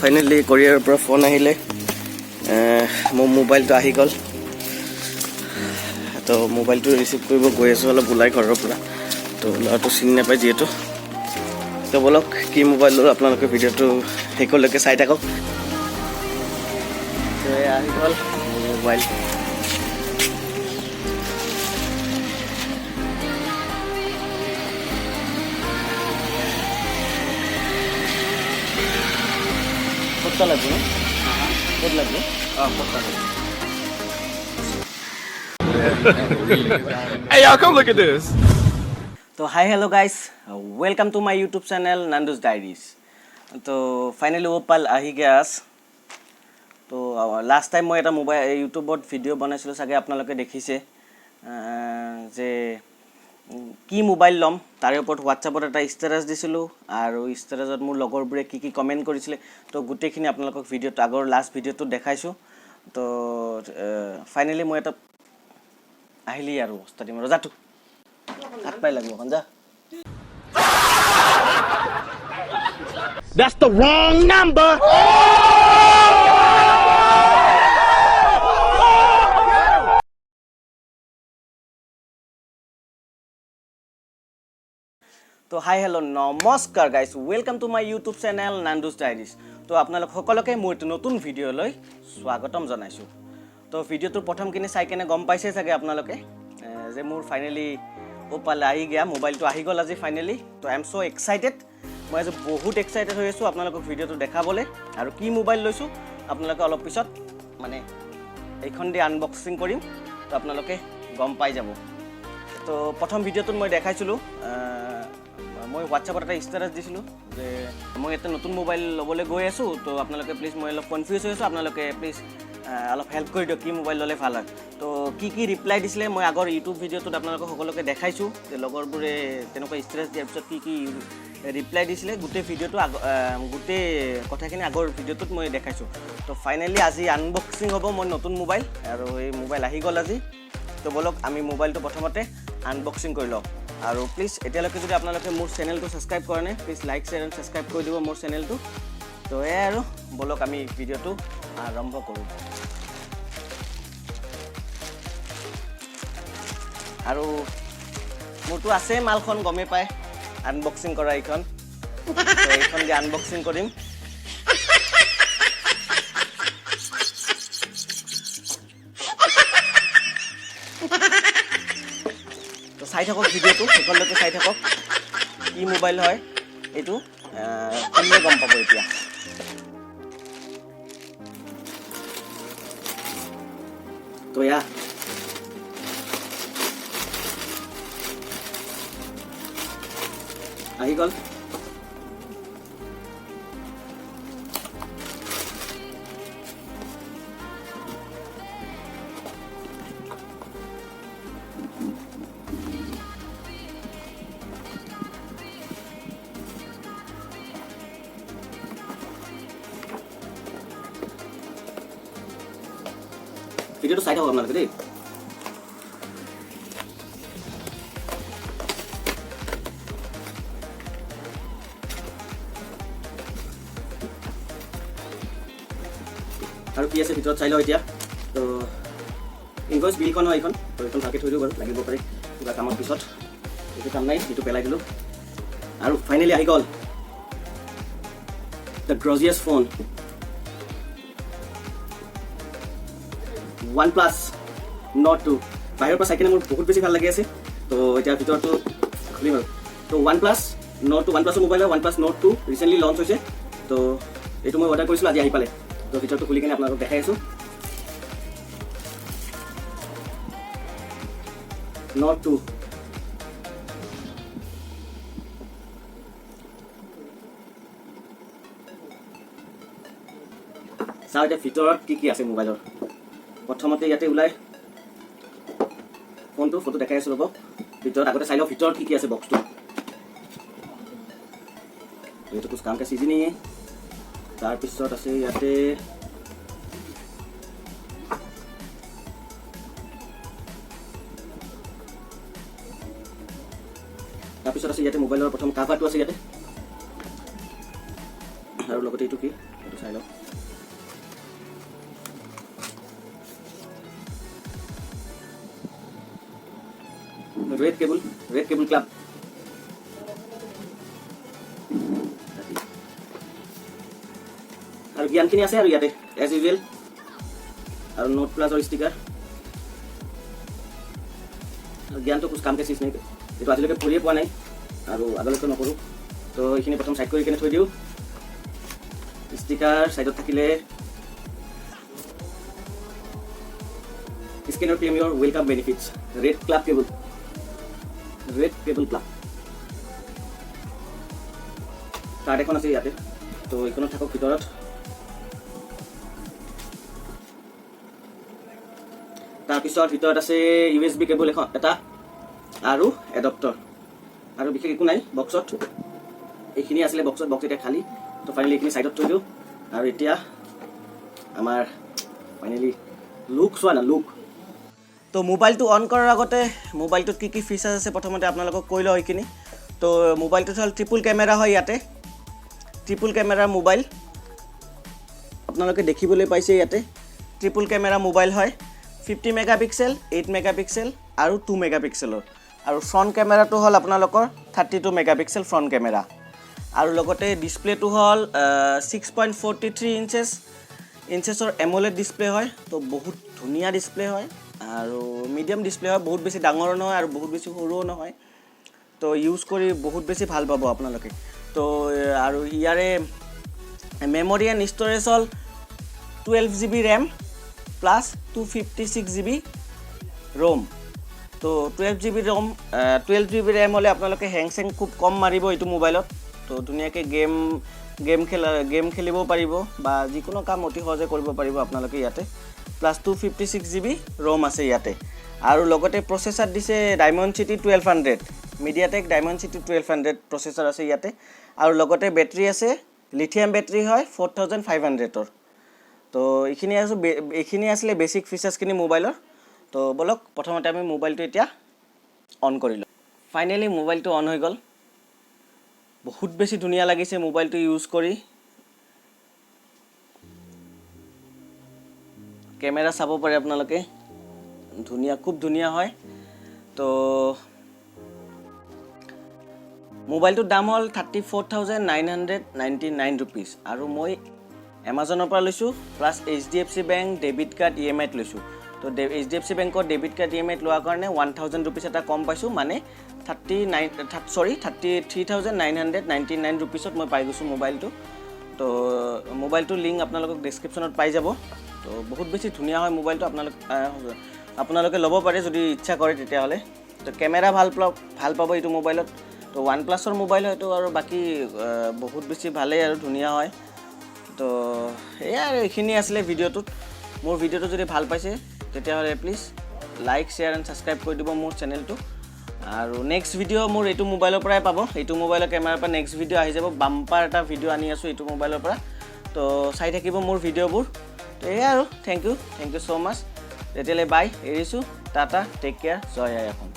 Finally কোৰিয়াৰৰ পৰা phone আহিলে মোৰ মোবাইলটো আহি গ'ল তো মোবাইলটো ৰিচিভ কৰিব গৈ আছোঁ অলপ ওলাই ঘৰৰ পৰা তো ল'ৰাটো চিনি নাপায় যিহেতু তো বলক কি মোবাইল ল'লোঁ আপোনালোকে ভিডিঅ'টো শেষলৈকে চাই থাকক তো আহি গ'ল মোবাইল কত লাগবে না কত লাগবে কত লাগবে Hey y'all, come look at this. तो hi hello guys welcome to my YouTube channel Nandus diaries तो फाइनली वो पल आ ही गया तो लास्ट टाइम मैं मोबाइल यूट्यूबत भिडिओ बनाइছিলোঁ চাগে আপোনালোকে দেখিছে যে কি মোবাইল লম তাৰে ওপৰত হোৱাটছআপত এটা ষ্টেটাস দিছিলোঁ আৰু ষ্টেটাসত মোৰ লগৰবোৰে কি কমেন্ট কৰিছিলে তো গুটেখিনি আপোনালোকক ভিডিওটো আগৰ লাষ্ট ভিডিওটো দেখাইছো তো ফাইনালি মই এটা আহিলি আৰু অৱস্থাটি মোৰ যাটো কাট পাই লাগিব এখন যা That's the wrong number. तो हाय हेलो नमस्कार guys welcome to my YouTube channel Nandus diaries तो আপোনালোক সকলোকে মোৰ নতুন ভিডিও লৈ স্বাগতম জনাইছো তো ভিডিওটো প্ৰথমখিনি চাই কেনে গম পাইছে চাগে আপোনালোকে যে মোৰ ফাইনালি ওপালে আহি গয়া মোবাইলটো আহি গল আজি ফাইনালি তো আই এম সো এক্সাইটেড মই আজি বহুত এক্সাইটেড হৈ আছো আপোনালোকক ভিডিওটো দেখাবলে আৰু কি মোবাইল লৈছো আপোনালোকে অলপ পিছত মানে এইখন দি আনবক্সিং কৰিম তো আপোনালোকে গম পাই যাব তো প্ৰথম ভিডিওটোত মই দেখাইছিলো মই হোৱাটছআপত এটা ষ্টেটাস দিছিলোঁ যে মই এটা নতুন মোবাইল ল'বলৈ গৈ আছো তো আপোনালোকে প্লিজ মই অলপ কনফিউজ হৈ আছো আপোনালোকে প্লিজ অলপ হেল্প কৰি দিয়ক কি মোবাইল ল'লে ভাল হয় তো কি ৰিপ্লাই দিছিলে মই আগৰ ইউটিউব ভিডিওটোত আপোনালোকক সকলোকে দেখাইছো যে লগৰবোৰে তেনেকুৱা ষ্টেটাস দিয়াৰ পিছত কি ৰিপ্লাই দিছিলে গোটেই ভিডিওটো গোটেই কথাখিনি আগৰ ভিডিওটোত মই দেখাইছো তো ফাইনালি আজি আনবক্সিং হ'ব মোৰ নতুন মোবাইল আৰু এই মোবাইল আহি গ'ল আজি তো বলক আমি মোবাইলটো প্ৰথমতে আনবক্সিং কৰি লওঁ আৰু প্লিজ এতিয়ালৈকে যদি আপোনালোকে মোৰ চেনেলটো সাবস্ক্ৰাইব কৰে নাই please like share and subscribe কৰি দিব মোৰ চেনেলটো তো এই আৰু বলক আমি ভিডিওটো আৰম্ভ কৰোঁ আৰু মোৰটো আছে মালখন গমে পায় আনবক্সিং কৰা এইখন তো এইখন দি আনবক্সিং কৰিম চাই থাকক ভিডিওটো সকলোকে চাই থাকক কি মোবাইল হয় এইটো কিনে গম পাব এতিয়া তো ইয়া আহি গ'ল ভিডিওটো চাই থাকক আপোনালোকে দেই আৰু কি আছে ভিতৰত চাই লওঁ এতিয়া তো ইনভয়েস বিলখন হয় এইখন তো এইখন ভালকৈ থৈ দিওঁ বাৰু লাগিব পাৰে কিবা কামৰ পিছত এইটো কাম নাই এইটো পেলাই দিলোঁ আৰু ফাইনেলি আহি গ'ল the gorgeous phone OnePlus Nord 2 বাহিৰৰ পৰা চাই কিনে মোৰ বহুত বেছি ভাল লাগি আছে তো এতিয়া ভিতৰটো খুলিম আৰু তো OnePlus Nord 2 OnePlus মোবাইল হয় OnePlus Nord 2 ৰিসেন্টলি লঞ্চ হৈছে তো এইটো মই অৰ্ডাৰ কৰিছিলোঁ আজি আহি পালে তো ভিতৰটো খুলি কিনে আপোনালোকক দেখাই আছোঁ Nord 2 চাওঁ এতিয়া ভিতৰত কি আছে মোবাইলৰ প্ৰথমতে ইয়াতে ওলাই ফোনটো ফটো দেখাই আছোঁ ৰ'ব ভিতৰত আগতে চাই লওঁ ভিতৰত কি আছে বক্সটো এইটো कुछ काम का चीज नहीं है তাৰপিছত আছে ইয়াতে তাৰপিছত আছে ইয়াতে মোবাইলৰ প্ৰথম কাভাৰটো আছে ইয়াতে আৰু লগতে এইটো কি চাই লওক red cable club আৰু জ্ঞানখিনি আছে আৰু ইয়াতে as usual আৰু নোট প্লাছৰ ষ্টিকাৰ আৰু জ্ঞানটো কুছ কাম কে চিজ নাই এইটো আজিলৈকে পঢ়িয়ে পোৱা নাই আৰু আগলৈকে নকৰোঁ তো এইখিনি প্ৰথম চাইড কৰি কিনে থৈ দিওঁ ষ্টিকাৰ সাইডত থাকিলে scanner premier welcome benefits red cable plug card এখন আছে ইয়াতে তো এইখনত থাকক ভিতৰত তাৰপিছত ভিতৰত আছে USB কেবল এখন এটা আৰু এডাপ্টাৰ আৰু বিশেষ একো নাই বক্সত এইখিনি আছিল বক্স এটা খালি তো ফাইনালি এইখিনি সাইডত থৈ দিওঁ আৰু এতিয়া আমাৰ ফাইনালি লুক চোৱা না লুক তো মোবাইলটো অন কৰাৰ আগতে মোবাইলটোত কি ফিচাৰ আছে প্ৰথমতে আপোনালোকক কৈ লওঁ এইখিনি তো মোবাইলটো হ'ল ট্ৰিপল কেমেৰা হয় ইয়াতে ট্ৰিপল কেমেৰা মোবাইল আপোনালোকে দেখিবলৈ পাইছে ইয়াতে ট্ৰিপল কেমেৰা মোবাইল হয় 50 মেগাপিক্সেল 8 মেগাপিক্সেল আৰু 2 মেগাপিক্সেলৰ আৰু ফ্ৰণ্ট কেমেৰাটো হ'ল আপোনালোকৰ 32 মেগাপিক্সেল ফ্ৰণ্ট কেমেৰা আৰু লগতে ডিসপ্লেটো হ'ল 6.43 ইঞ্চেছৰ এমোলেড ডিসপ্লে হয় তো বহুত ধুনীয়া ডিসপ্লে হয় আৰু মিডিয়াম ডিসপ্লে হয় বহুত বেছি ডাঙৰ নহয় আৰু বহুত বেছি সৰুও নহয় তো ইউজ কৰি বহুত বেছি ভাল পাব আপোনালোকে তো আৰু ইয়াৰে মেমৰি এণ্ড ষ্ট'ৰেজ হ'ল 12GB RAM plus 256GB ROM তো 12GB RAM হ'লে আপোনালোকে হেং চেং খুব কম মাৰিব এইটো মোবাইলত তো ধুনীয়াকৈ গেম খেলিব পাৰিব বা যিকোনো কাম অতি সহজে কৰিব পাৰিব আপোনালোকে ইয়াতে প্লাছ 256GB ROM আছে ইয়াতে আৰু লগতে প্ৰচেছৰ দিছে Dimensity 1200 MediaTek Dimensity 1200 প্ৰচেছৰ আছে ইয়াতে আৰু লগতে বেটাৰী আছে লিথিয়াম বেটাৰী হয় 4500ৰ তো এইখিনি আসলে বেসিক ফিচাৰ্ছখিনি মোবাইলৰ তো বলক প্ৰথমতে আমি মোবাইলটো এতিয়া অন কৰিলো ফাইনালি মোবাইলটো অন হৈ গ'ল বহুত বেছি ধুনীয়া লাগিছে মোবাইলটো ইউজ কৰি কেমেৰা চাব পাৰে আপোনালোকে ধুনীয়া খুব ধুনীয়া হয় তো মোবাইলটোৰ দাম হ'ল 34,999 rupees আৰু মই Amazonৰ পৰা লৈছো plus HDFC bank debit card EMI লৈছো তো HDFC বেংকৰ ডেবিট কাৰ্ড EMI লোৱাৰ কাৰণে 1000 rupees এটা কম পাইছো মানে 33,999 rupeesত মই পাই গৈছো মোবাইলটো তো মোবাইলটোৰ লিংক আপোনালোকক ডেসক্ৰিপচনত পাই যাব তো বহুত বেছি ধুনীয়া হয় মোবাইলটো আপোনালোকে ল'ব পাৰে যদি ইচ্ছা কৰে তেতিয়া হলে তো কেমেৰা ভাল পাব এইটো মোবাইলত তো OnePlusৰ মোবাইল হয়তো আৰু বাকি বহুত বেছি ভালে আৰু ধুনীয়া হয় তো এয়া এইখিনি আসলে ভিডিওটো মোৰ ভিডিওটো যদি ভাল পাইছে তেতিয়া হলে please like share and subscribe কৰি দিব মোৰ চেনেলটো আৰু নেক্সট ভিডিও মোৰ এইটো মোবাইলৰ পৰাই পাব এইটো মোবাইলৰ কেমেৰাৰ পৰা নেক্সট ভিডিও আহি যাব বাম্পাৰ এটা ভিডিও আনি আছো এইটো মোবাইলৰ পৰা তো চাই থাকিব মোৰ ভিডিওবোৰ তো এয়া আৰু থ্যাংক ইউ সো মাচ তেতিয়ালে বাই এৰিছো টাটা টেক কেয়াৰ জয় আই অসম